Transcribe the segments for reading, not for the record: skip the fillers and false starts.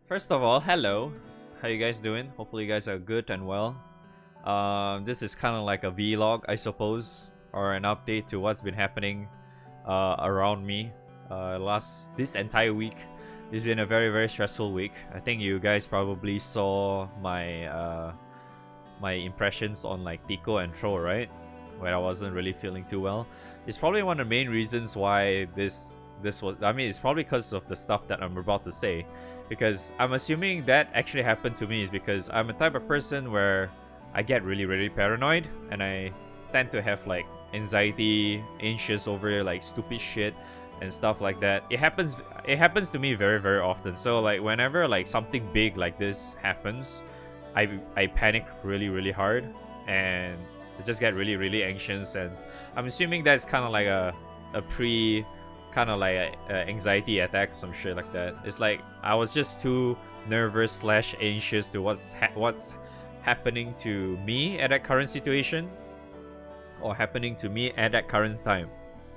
First of all, hello. How you guys doing? Hopefully you guys are good and well. This is kind of like a vlog, I suppose, or an update to what's been happening around me this entire week. It's been a very stressful week. I think you guys probably saw my impressions on like Pico and Tro, right? Where I wasn't really feeling too well. It's probably one of the main reasons why this was, I mean, it's probably because of the stuff that I'm about to say, because I'm assuming that actually happened to me is because I'm a type of person where I get really paranoid, and I tend to have like anxiety, anxious over like stupid shit and stuff like that. It happens to me very often. So like whenever like something big like this happens, I panic really hard, and I just get really anxious. And I'm assuming that's kind of like a pre kind of like a anxiety attack, some shit like that. It's like I was just too nervous slash anxious to what's happening to me at that current situation, or happening to me at that current time.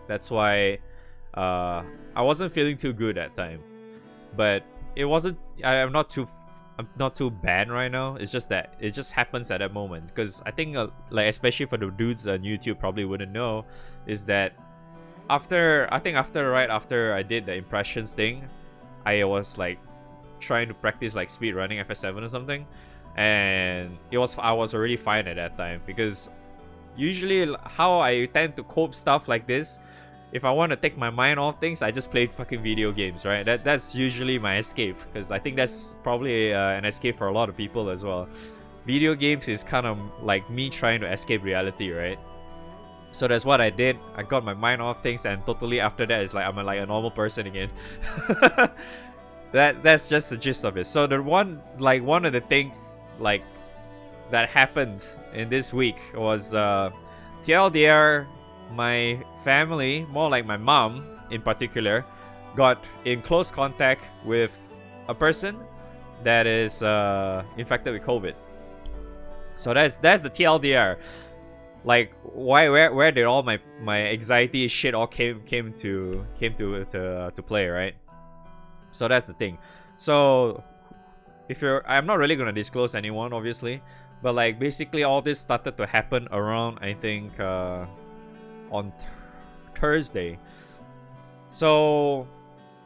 That's why I wasn't feeling too good at time. But it wasn't, I'm not too bad right now. It's just that it just happens at that moment. Because I think like especially for the dudes on YouTube probably wouldn't know, is that right after I did the impressions thing, I was like trying to practice like speed running FS7 or something, and I was already fine at that time. Because usually how I tend to cope stuff like this, if I want to take my mind off things, I just play fucking video games, right? That's usually my escape, because I think that's probably an escape for a lot of people as well. Video games is kind of like me trying to escape reality, right? So that's what I did. I got my mind off things, and totally after that, it's like I'm like a normal person again. That's just the gist of it. So one of the things like that happened in this week was TLDR, my family, more like my mom in particular, got in close contact with a person that is infected with COVID. So that's the TLDR. Like where did all my anxiety shit all came to play, right? So that's the thing. So I'm not really gonna disclose anyone, obviously, but like basically all this started to happen around, I think, on Thursday. So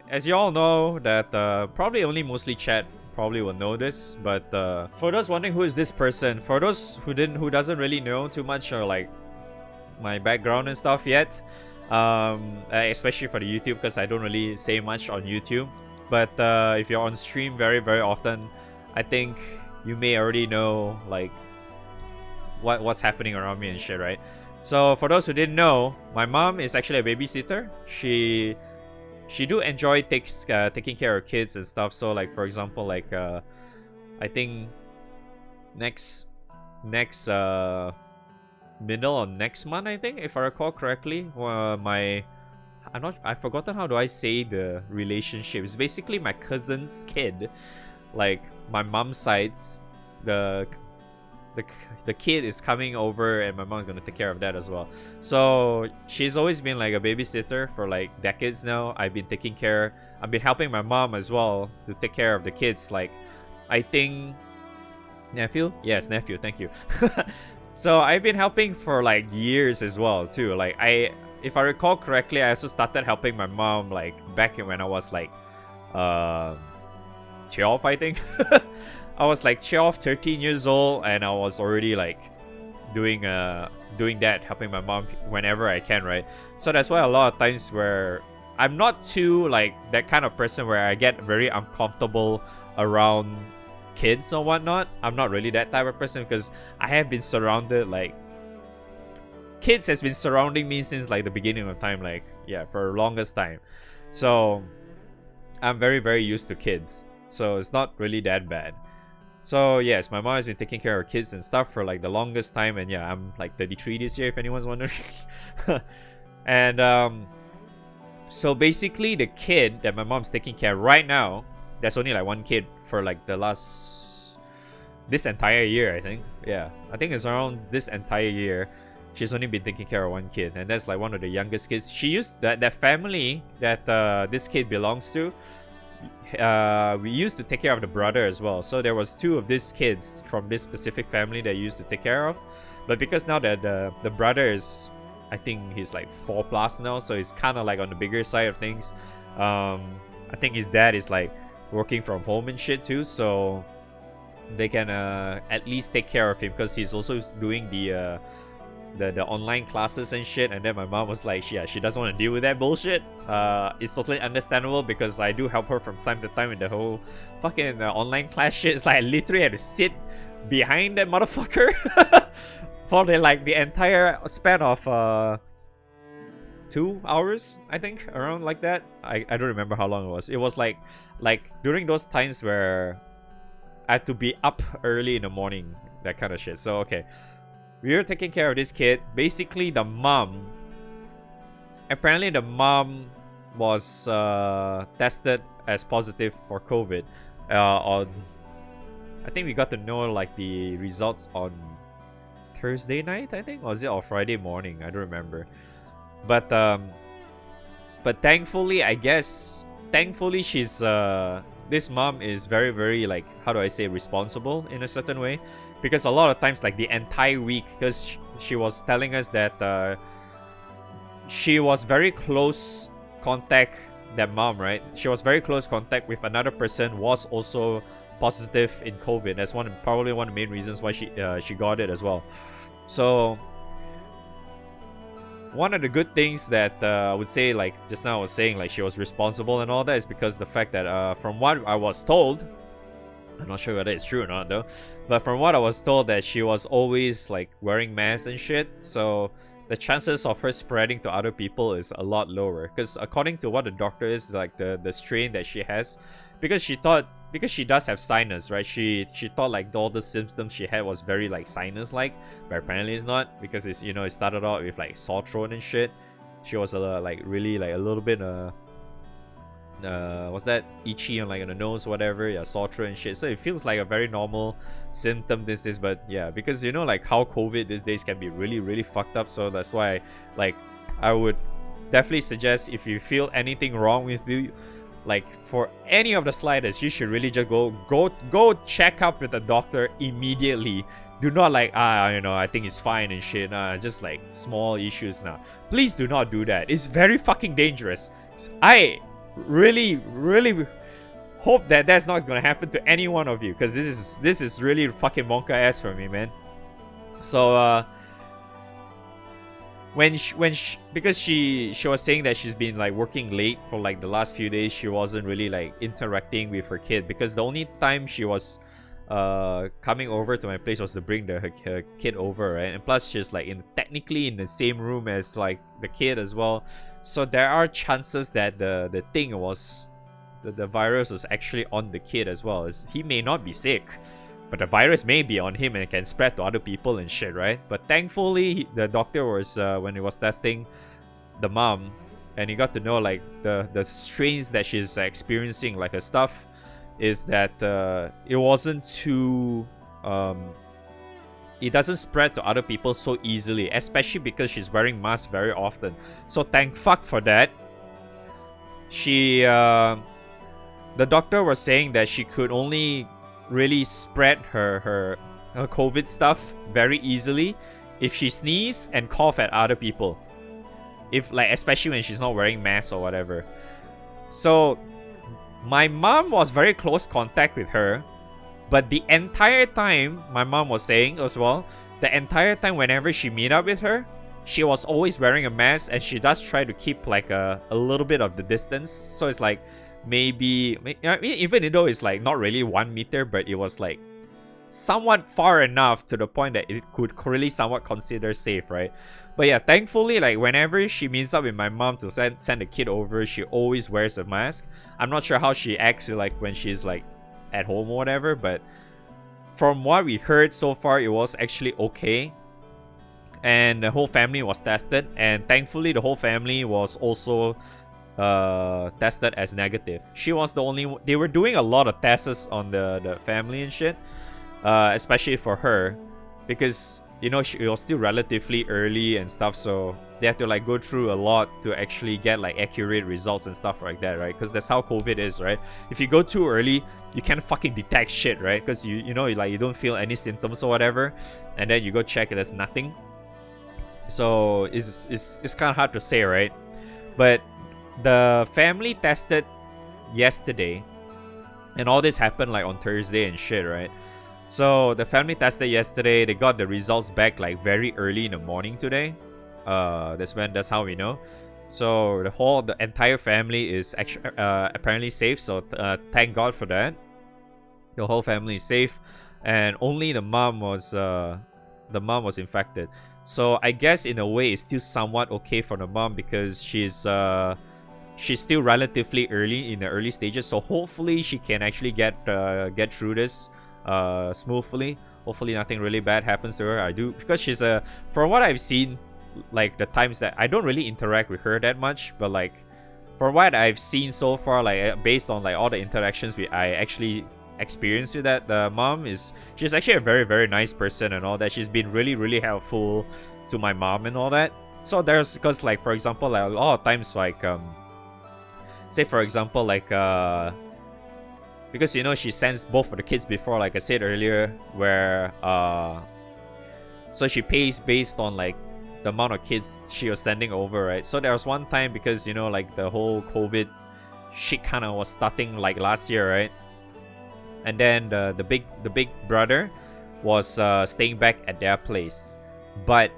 as you all know that probably only mostly chat probably will know this, but for those wondering who is this person, for those who doesn't really know too much or like my background and stuff yet, especially for the YouTube, because I don't really say much on YouTube, but if you're on stream very often, I think you may already know like what's happening around me and shit, right? So for those who didn't know, my mom is actually a babysitter. She do enjoy taking care of kids and stuff. So like for example, like I think next middle of next month, I think, if I recall correctly, I've forgotten how do I say the relationship. It's basically my cousin's kid, like my mom's side's the kid is coming over, and my mom's gonna take care of that as well. So she's always been like a babysitter for like decades now. I've been helping my mom as well to take care of the kids. Like, I think nephew, yes, nephew, thank you. So I've been helping for like years as well too. Like if I recall correctly, I also started helping my mom like back when I was like 12, I think. I was like 12, 13 years old, and I was already like doing that, helping my mom whenever I can, right? So that's why a lot of times where I'm not too like that kind of person where I get very uncomfortable around kids or whatnot. I'm not really that type of person, because I have been surrounded, like kids has been surrounding me since like the beginning of time, like yeah, for the longest time. So I'm very used to kids, so it's not really that bad. So yes, my mom has been taking care of kids and stuff for like the longest time, and yeah, I'm like 33 this year, if anyone's wondering. And so basically the kid that my mom's taking care of right now, there's only like one kid for like this entire year, I think. Yeah, I think it's around this entire year she's only been taking care of one kid, and that's like one of the youngest kids. She used that family that this kid belongs to we used to take care of the brother as well. So there was two of these kids from this specific family that used to take care of. But because now that the brother is, I think he's like 4+ now, so he's kind of like on the bigger side of things. I think his dad is like working from home and shit too, so they can at least take care of him, because he's also doing the online classes and shit. And then my mom was like, she doesn't want to deal with that bullshit. It's totally understandable, because I do help her from time to time with the whole fucking online class shit. It's like I literally had to sit behind that motherfucker for the entire span of 2 hours, I think, around like that. I don't remember how long it was. It was like during those times where I had to be up early in the morning, that kind of shit. So okay, we were taking care of this kid. Basically, apparently the mom was tested as positive for COVID on, I think we got to know like the results on Thursday night, I think, or was it, or Friday morning? I don't remember. But thankfully, she's this mom is very, very, like, how do I say, responsible in a certain way, because a lot of times, like, the entire week, because she was telling us that she was very close contact, that mom, right? She was very close contact with another person was also positive in COVID. That's probably one of the main reasons why she got it as well. So one of the good things that I would say, like just now I was saying, like she was responsible and all that, is because the fact that from what I was told, I'm not sure whether it's true or not though, but from what I was told, that she was always like wearing masks and shit, so the chances of her spreading to other people is a lot lower. Because according to what the doctor is, like the strain that she has, because she does have sinus, right? She thought like all the symptoms she had was very like sinus like, but apparently it's not, because it's, it started out with like sore throat and shit. She was like really like a little bit what's that, itchy on like on the nose or whatever, yeah, sore throat and shit. So it feels like a very normal symptom this days, but yeah, because like how COVID these days can be really, really fucked up. So that's why like I would definitely suggest, if you feel anything wrong with you, like for any of the slightest, you should really just go check up with the doctor immediately. Do not like I think it's fine and shit, just like small issues now. Please do not do that. It's very fucking dangerous. I really, really hope that that's not gonna happen to any one of you, because this is really fucking monka ass for me, man. So because she was saying that she's been like working late for like the last few days, she wasn't really like interacting with her kid, because the only time she was coming over to my place was to bring her kid over, right? And plus she's like technically in the same room as like the kid as well, so there are chances that the thing was the virus was actually on the kid as well. As he may not be sick, but the virus may be on him and it can spread to other people and shit, right? But thankfully the doctor was when he was testing the mom, and he got to know like the strains that she's experiencing, like her stuff is that it wasn't too it doesn't spread to other people so easily, especially because she's wearing masks very often. So thank fuck for that. She the doctor was saying that she could only really spread her COVID stuff very easily if she sneeze and cough at other people, if like especially when she's not wearing masks or whatever. So my mom was very close contact with her, but the entire time, my mom was saying as well, the entire time whenever she meet up with her, she was always wearing a mask, and she does try to keep like a little bit of the distance. So it's like maybe, even though it's like not really 1 meter, but it was like somewhat far enough to the point that it could really somewhat consider safe, right? But yeah, thankfully, like whenever she meets up with my mom to send the kid over, she always wears a mask. I'm not sure how she acts like when she's like at home or whatever, but from what we heard so far, it was actually okay. And the whole family was tested, and thankfully the whole family was also tested as negative. She was the only one. They were doing a lot of tests on the family and shit, especially for her, because you know, it was still relatively early and stuff, so they have to like go through a lot to actually get like accurate results and stuff like that, right? Because that's how COVID is, right? If you go too early, you can't fucking detect shit, right? Because you know, like you don't feel any symptoms or whatever, and then you go check and there's nothing. So it's kind of hard to say, right? But the family tested yesterday, and all this happened like on Thursday and shit, right? So the family tested yesterday. They got the results back like very early in the morning today. That's how we know. So the entire family is actually apparently safe. So thank God for that. The whole family is safe, and only the mom was infected. So I guess in a way it's still somewhat okay for the mom because she's still relatively early in the early stages. So hopefully she can actually get through this smoothly. Hopefully nothing really bad happens to her. I do, because she's from what I've seen, like the times that I don't really interact with her that much, but like from what I've seen so far, like based on like all the interactions I actually experienced with that, the mom she's actually a very, very nice person and all that. She's been really, really helpful to my mom and all that. So there's, because like for example, like a lot of times, like say for example, like because you know she sends both of the kids before, like I said earlier, where so she pays based on like the amount of kids she was sending over, right? So there was one time, because you know, like the whole COVID shit kind of was starting like last year, right? And then the big brother was staying back at their place, but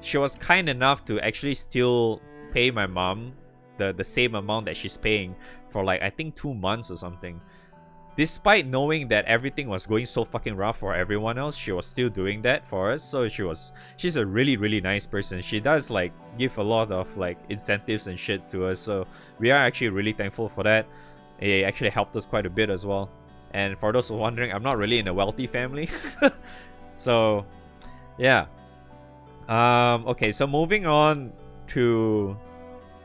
she was kind enough to actually still pay my mom the same amount that she's paying for like I think 2 months or something. Despite knowing that everything was going so fucking rough for everyone else, she was still doing that for us. So she's a really, really nice person. She does like give a lot of like incentives and shit to us. So we are actually really thankful for that. It actually helped us quite a bit as well. And for those who are wondering, I'm not really in a wealthy family. So yeah. Okay, so moving on to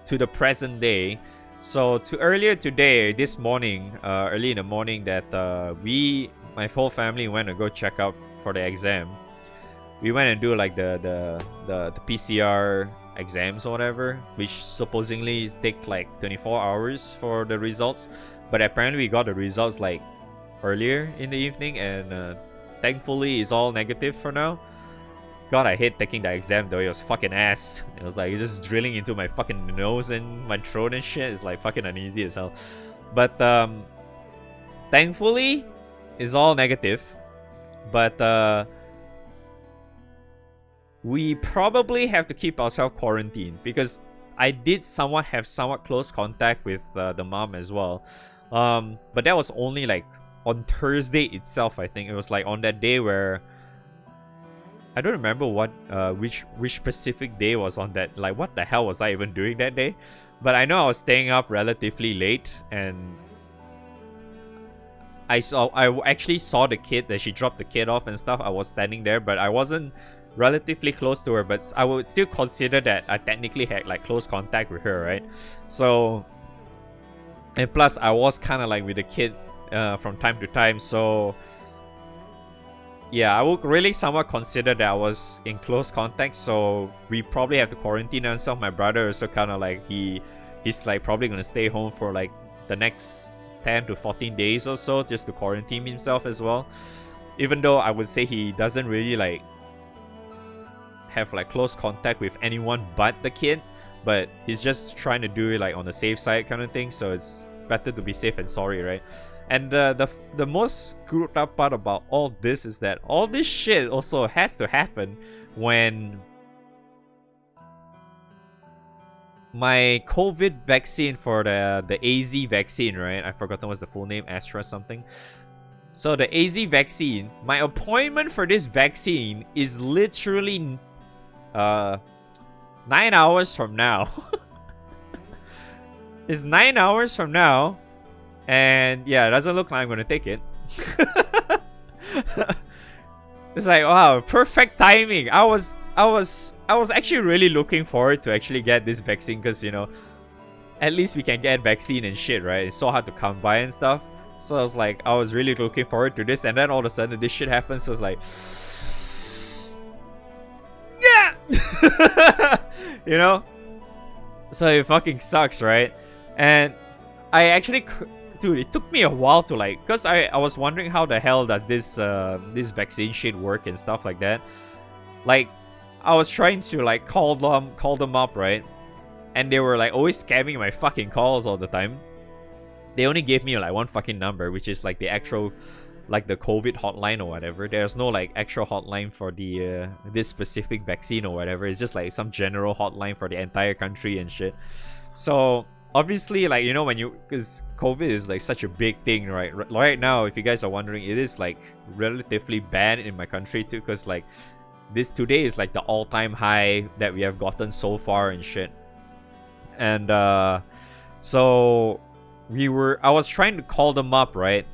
the present day. So earlier today, this morning, early in the morning, that my whole family went to go check out for the exam. We went and do like the PCR exams or whatever, which supposedly take like 24 hours for the results. But apparently we got the results like earlier in the evening, and thankfully it's all negative for now. God, I hate taking the exam though. It was fucking ass. It was like just drilling into my fucking nose and my throat and shit. It's like fucking uneasy as hell. But thankfully, it's all negative. But we probably have to keep ourselves quarantined, because I did have somewhat close contact with the mom as well. But that was only like on Thursday itself. I think it was like on that day where I don't remember what which specific day was on that. Like, what the hell was I even doing that day? But I know I was staying up relatively late, and I actually saw the kid, that she dropped the kid off and stuff. I was standing there, but I wasn't relatively close to her. But I would still consider that I technically had like close contact with her, right? So, and plus I was kind of like with the kid from time to time, so yeah, I would really somewhat consider that I was in close contact. So we probably have to quarantine ourselves. My brother also kind of like he's like probably gonna stay home for like the next 10 to 14 days or so, just to quarantine himself as well. Even though I would say he doesn't really like have like close contact with anyone but the kid, but he's just trying to do it like on the safe side kind of thing. So it's better to be safe than sorry, right? And the most screwed up part about all this is that all this shit also has to happen when my COVID vaccine for the AZ vaccine, right? I forgot what's the full name, Astra something. So the AZ vaccine, my appointment for this vaccine is literally 9 hours from now. It's 9 hours from now. And yeah, it doesn't look like I'm gonna take it. It's like, wow, perfect timing. I was actually really looking forward to actually get this vaccine, because you know, at least we can get vaccine and shit, right? It's so hard to come by and stuff. So I was like, I was really looking forward to this, and then all of a sudden this shit happens. So it's like, You know? So it fucking sucks, right? And I actually, dude, it took me a while to like, cause I was wondering how the hell does this this vaccine shit work and stuff like that. Like, I was trying to like call them up, right? And they were like always scamming my fucking calls all the time. They only gave me like one fucking number, which is like the actual, like the COVID hotline or whatever. There's no like actual hotline for the this specific vaccine or whatever. It's just like some general hotline for the entire country and shit. So obviously, like, you know, when you, because COVID is like such a big thing, right? Right now, if you guys are wondering, it is like relatively bad in my country too, because like this today is like the all-time high that we have gotten so far and shit. And so I was trying to call them up, right?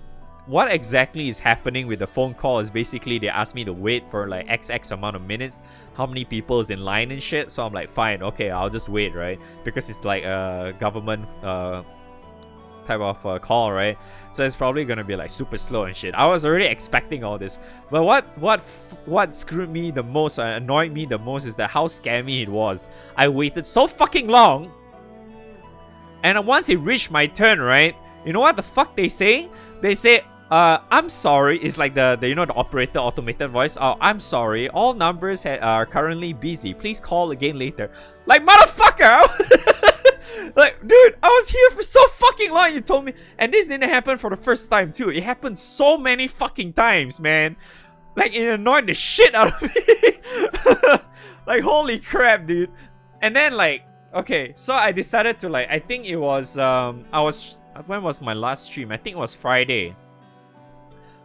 What exactly is happening with the phone call is basically they asked me to wait for like XX amount of minutes, how many people is in line and shit. So I'm like, fine, okay, I'll just wait, right? Because it's like a government type of call, right? So it's probably gonna be like super slow and shit. I was already expecting all this, but what screwed me the most, annoyed me the most, is that how scammy it was. I waited so fucking long, and once it reached my turn, right? You know what the fuck they say? They say, I'm sorry. It's like the you know, the operator automated voice. Oh, I'm sorry. All numbers are currently busy. Please call again later. Like, motherfucker! Like, dude, I was here for so fucking long. You told me, and this didn't happen for the first time too. It happened so many fucking times, man. Like, it annoyed the shit out of me. Like, holy crap, dude. And then like, okay, so I decided to like, I think it was when was my last stream? I think it was Friday.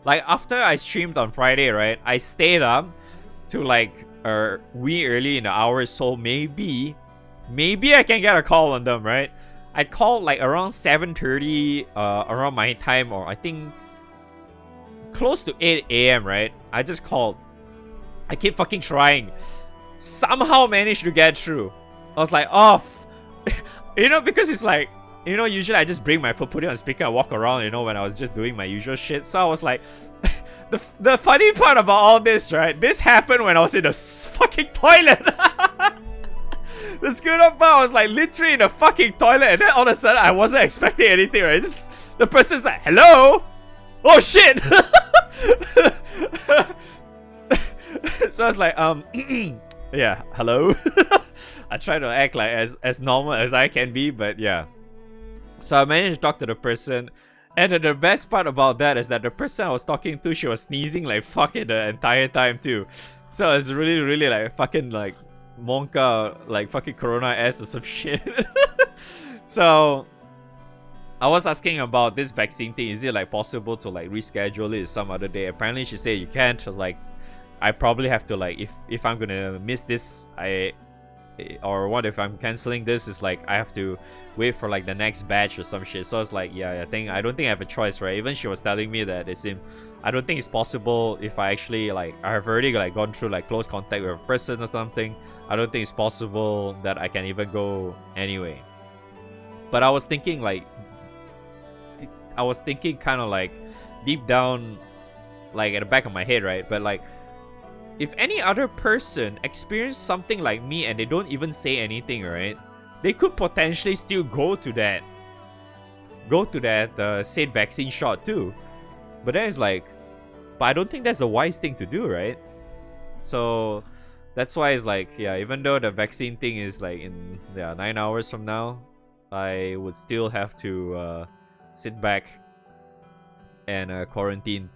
Like, after I streamed on Friday, right? I stayed up to like wee early in the hours, so maybe I can get a call on them, right? I called like around 7:30 around my time, or I think close to 8 a.m., right? I just called. I keep fucking trying. Somehow managed to get through. I was like, oh, you know, because it's like, you know, usually I just bring my phone, put it on speaker, and walk around, you know, when I was just doing my usual shit. So I was like, the funny part about all this, right? This happened when I was in the fucking toilet. The screwed up part, I was like literally in the fucking toilet, and then all of a sudden I wasn't expecting anything, right? Just, the person's like, hello? Oh shit! So I was like, yeah, hello? I try to act like as normal as I can be, but yeah. So I managed to talk to the person, and the best part about that is that the person I was talking to, she was sneezing like fucking the entire time too. So it was really, really like fucking like Monka, like fucking Corona ass or some shit. So I was asking about this vaccine thing. Is it like possible to like reschedule it some other day? Apparently she said you can't. I was like, I probably have to like, if I'm gonna miss this, or what if I'm canceling this, is like I have to wait for like the next batch or some shit. So I was like, yeah, I don't think I have a choice, right? Even she was telling me that I don't think it's possible if I actually like, I have already like gone through like close contact with a person or something. I don't think it's possible that I can even go anyway. But I was thinking kind of like deep down, like at the back of my head, right? But like, if any other person experienced something like me and they don't even say anything, right? They could potentially still go to that said vaccine shot too. But then it's like, but I don't think that's a wise thing to do, right? So that's why it's like, yeah, even though the vaccine thing is like in 9 hours from now, I would still have to sit back and quarantine.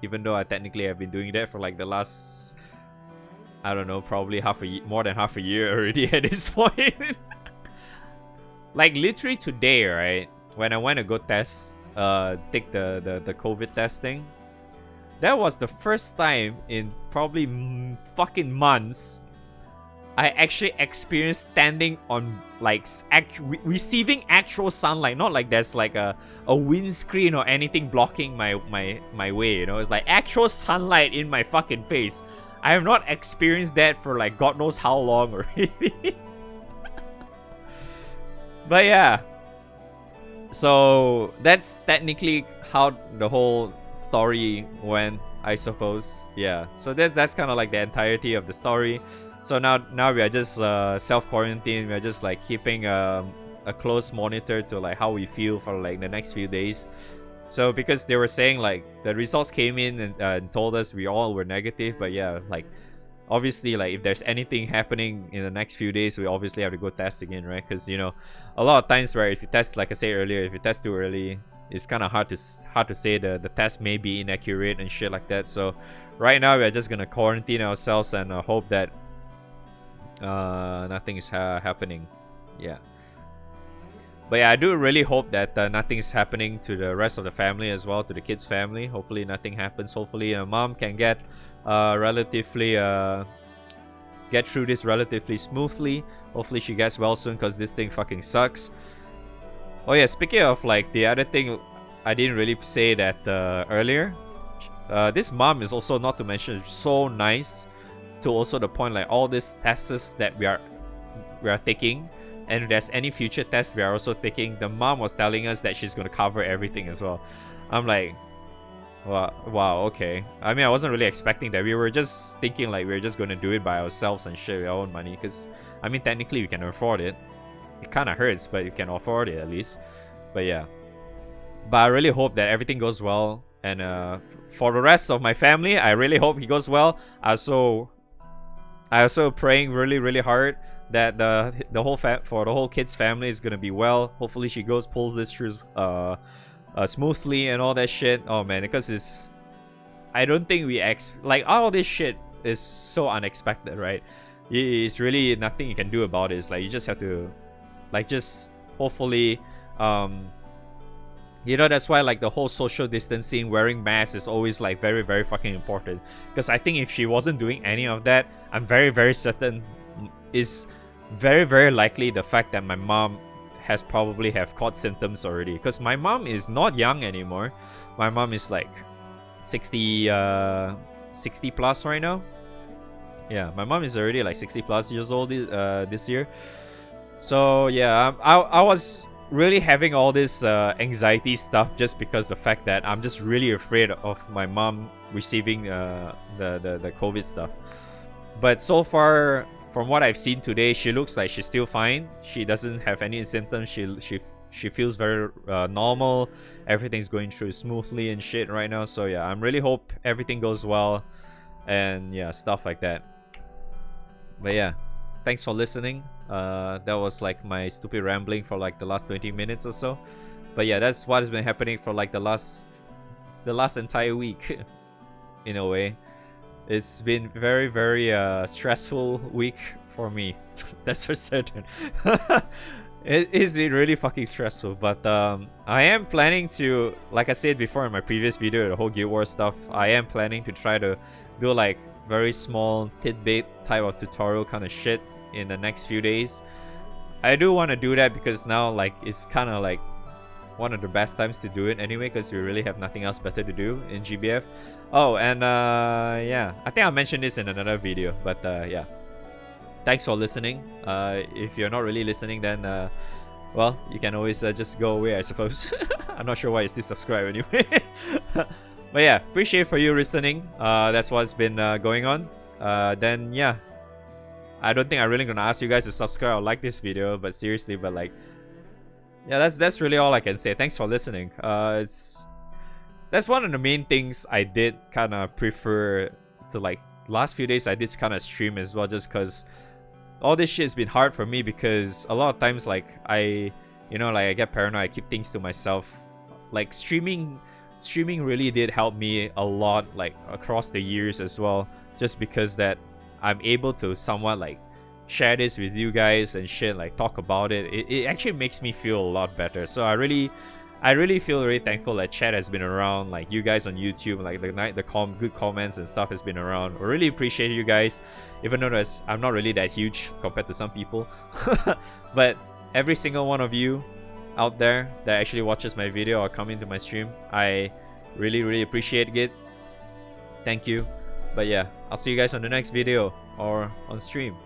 Even though I technically have been doing that for like the last, I don't know, probably more than half a year already at this point. Like literally today, right? When I went to go test, take the COVID testing, that was the first time in probably fucking months I actually experienced standing on like receiving actual sunlight. Not like there's like a windscreen or anything blocking my way, you know. It's like actual sunlight in my fucking face. I have not experienced that for like God knows how long already. But yeah, so that's technically how the whole story went, I suppose. Yeah, so that's kind of like the entirety of the story. So now we are just self-quarantine. We are just like keeping a close monitor to like how we feel for like the next few days. So because they were saying like the results came in and told us we all were negative, but yeah, like obviously like if there's anything happening in the next few days, we obviously have to go test again, right? Because you know, a lot of times where if you test, like I said earlier, if you test too early, it's kind of hard to say the test may be inaccurate and shit like that. So right now we're just gonna quarantine ourselves and hope that nothing is happening. Yeah. But yeah, I do really hope that nothing is happening to the rest of the family as well, to the kids' family. Hopefully nothing happens. Hopefully mom can get relatively get through this relatively smoothly. Hopefully she gets well soon, because this thing fucking sucks. Oh yeah, speaking of like the other thing I didn't really say that earlier, this mom is also, not to mention, so nice to also the point like all these tests that we are taking, and if there's any future tests we are also taking, the mom was telling us that she's gonna cover everything as well. I'm like, wow, okay. I mean, I wasn't really expecting that. We were just thinking like we were just gonna do it by ourselves and share our own money, because I mean technically we can afford it. It kind of hurts, but you can afford it at least. But yeah, but I really hope that everything goes well, and for the rest of my family, I really hope he goes well. I also praying really hard that the whole kid's family is gonna be well. Hopefully she pulls this through smoothly and all that shit. Oh man, because I don't think we like all this shit is so unexpected, right? It's really nothing you can do about it. It's like you just have to like just hopefully you know, that's why like the whole social distancing, wearing masks is always like very fucking important. Because I think if she wasn't doing any of that, I'm very certain is very likely the fact that my mom has probably have caught symptoms already. Because my mom is not young anymore. My mom is like 60 plus right now. Yeah, my mom is already like 60 plus years old this year. So yeah, I was really having all this anxiety stuff just because the fact that I'm just really afraid of my mom receiving the COVID stuff. But so far, from what I've seen today, she looks like she's still fine. She doesn't have any symptoms. She feels very normal. Everything's going through smoothly and shit right now. So yeah, I'm really hope everything goes well, and yeah, stuff like that. But yeah, thanks for listening. That was like my stupid rambling for like the last 20 minutes or so. But yeah, that's what has been happening for like the last entire week. In a way, it's been very stressful week for me. That's for certain. It's been really fucking stressful. But I am planning to, like I said before in my previous video, the whole Guild Wars stuff, I am planning to try to do like very small tidbit type of tutorial kind of shit in the next few days. I do want to do that because now like it's kind of like one of the best times to do it anyway, because we really have nothing else better to do in GBF. Oh, and yeah, I think I'll mention this in another video, but yeah, thanks for listening. If you're not really listening, then well, you can always just go away, I suppose. I'm not sure why you still subscribe anyway. But yeah, appreciate for you listening. That's what's been going on. Then yeah, I don't think I'm really gonna ask you guys to subscribe or like this video, but seriously, but like, yeah, that's really all I can say. Thanks for listening. That's one of the main things I did kind of prefer to, like, last few days I did kind of stream as well, just because all this shit has been hard for me, because a lot of times like I get paranoid, I keep things to myself. Like streaming really did help me a lot, like across the years as well, just because that I'm able to somewhat like share this with you guys and shit, like talk about it. It actually makes me feel a lot better. So I really feel really thankful that chat has been around, like you guys on YouTube, like the good comments and stuff has been around. I really appreciate you guys, even though I'm not really that huge compared to some people. But every single one of you out there that actually watches my video or come into my stream, I really appreciate it. Thank you. But yeah, I'll see you guys on the next video or on stream.